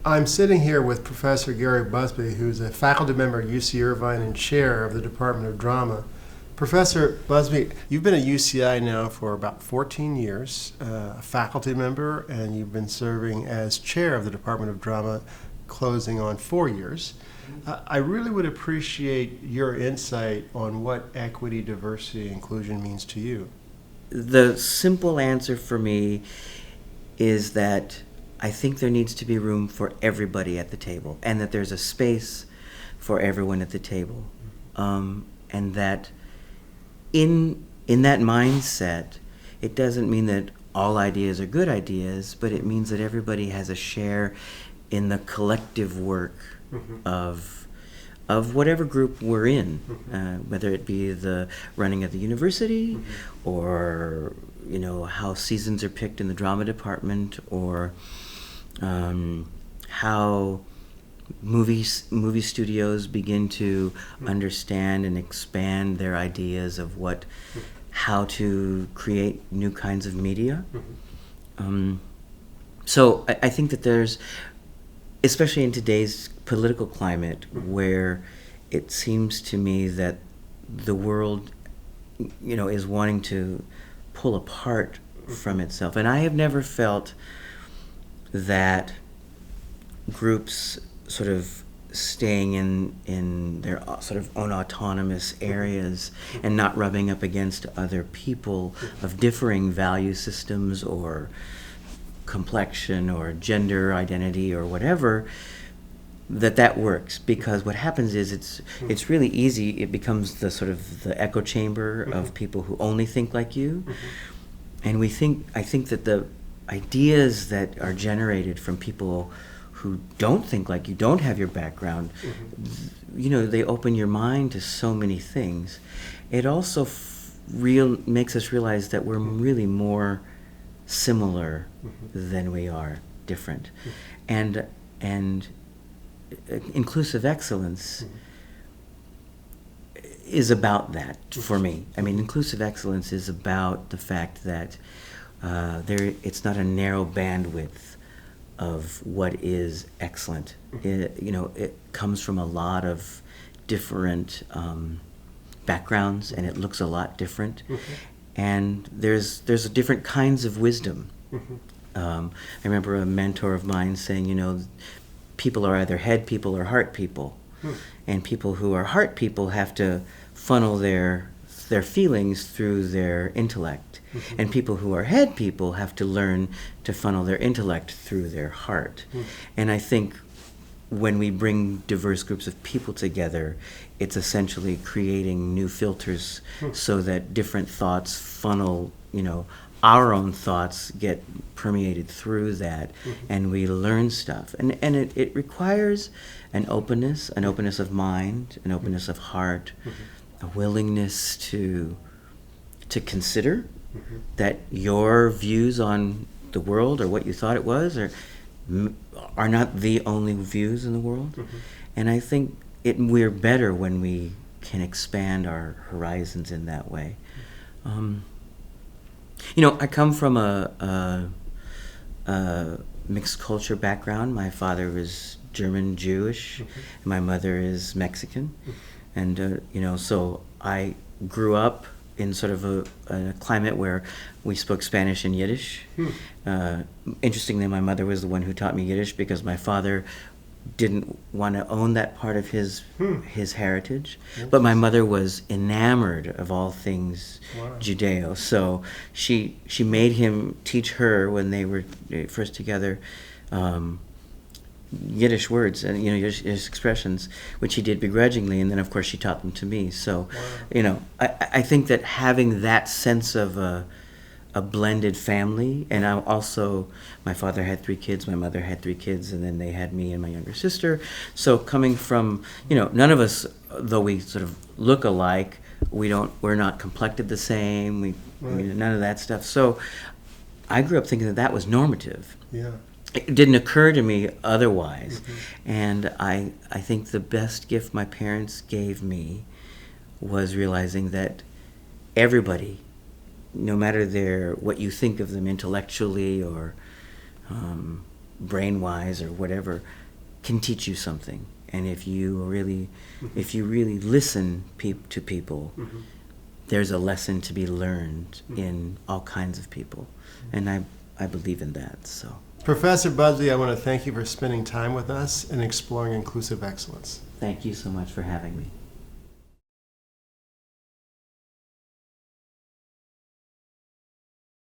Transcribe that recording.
I'm sitting here with Professor Gary Busby, who's a faculty member at UC Irvine and chair of the Department of Drama. Professor Busby, you've been at UCI now for about 14 years, a faculty member, and you've been serving as chair of the Department of Drama, closing on 4 years. I really would appreciate your insight on what equity, diversity, inclusion means to you. The simple answer for me is that I think there needs to be room for everybody at the table, and that there's a space for everyone at the table, and that in that mindset, it doesn't mean that all ideas are good ideas, but it means that everybody has a share in the collective work of whatever group we're in, whether it be the running of the university, or how seasons are picked in the drama department, or how movie studios begin to understand and expand their ideas of how to create new kinds of media. So I think that there's, especially in today's political climate, where it seems to me that the world, is wanting to pull apart from itself. And I have never felt that groups sort of staying in their sort of own autonomous areas and not rubbing up against other people of differing value systems or complexion or gender identity or whatever, that works. Because what happens is it's really easy. It becomes the sort of the echo chamber of people who only think like you. And I think that the ideas that are generated from people who don't think like you, don't have your background, they open your mind to so many things. It also makes us realize that we're really more similar than we are different. And inclusive excellence is about that for me. I mean, inclusive excellence is about the fact that it's not a narrow bandwidth of what is excellent. It comes from a lot of different backgrounds, and it looks a lot different. And there's different kinds of wisdom. I remember a mentor of mine saying, people are either head people or heart people. And people who are heart people have to funnel their feelings through their intellect. And people who are head people have to learn to funnel their intellect through their heart. And I think when we bring diverse groups of people together, it's essentially creating new filters so that different thoughts funnel, our own thoughts get permeated through that, and we learn stuff. And it requires an openness of mind, an openness of heart, a willingness to consider that your views on the world, or what you thought it was, are not the only views in the world. And I think we're better when we can expand our horizons in that way. I come from a mixed culture background. My father is German Jewish, and my mother is Mexican. And, so I grew up in sort of a climate where we spoke Spanish and Yiddish. Interestingly, my mother was the one who taught me Yiddish, because my father didn't want to own that part of his heritage. But my mother was enamored of all things Judeo. So she made him teach her, when they were first together, Yiddish words and Yiddish expressions, which he did begrudgingly, and then of course she taught them to me. So, I think that having that sense of a blended family, and my father had 3 kids, my mother had 3 kids, and then they had me and my younger sister. So coming from, none of us, though we sort of look alike, we're not complected the same. None of that stuff. So I grew up thinking that was normative. Yeah. It didn't occur to me otherwise. And I think the best gift my parents gave me was realizing that everybody, no matter what you think of them intellectually or brain-wise or whatever, can teach you something. And if you really listen to people, there's a lesson to be learned in all kinds of people. And I believe in that. So, Professor Busby, I want to thank you for spending time with us and exploring inclusive excellence. thank you so much for having me.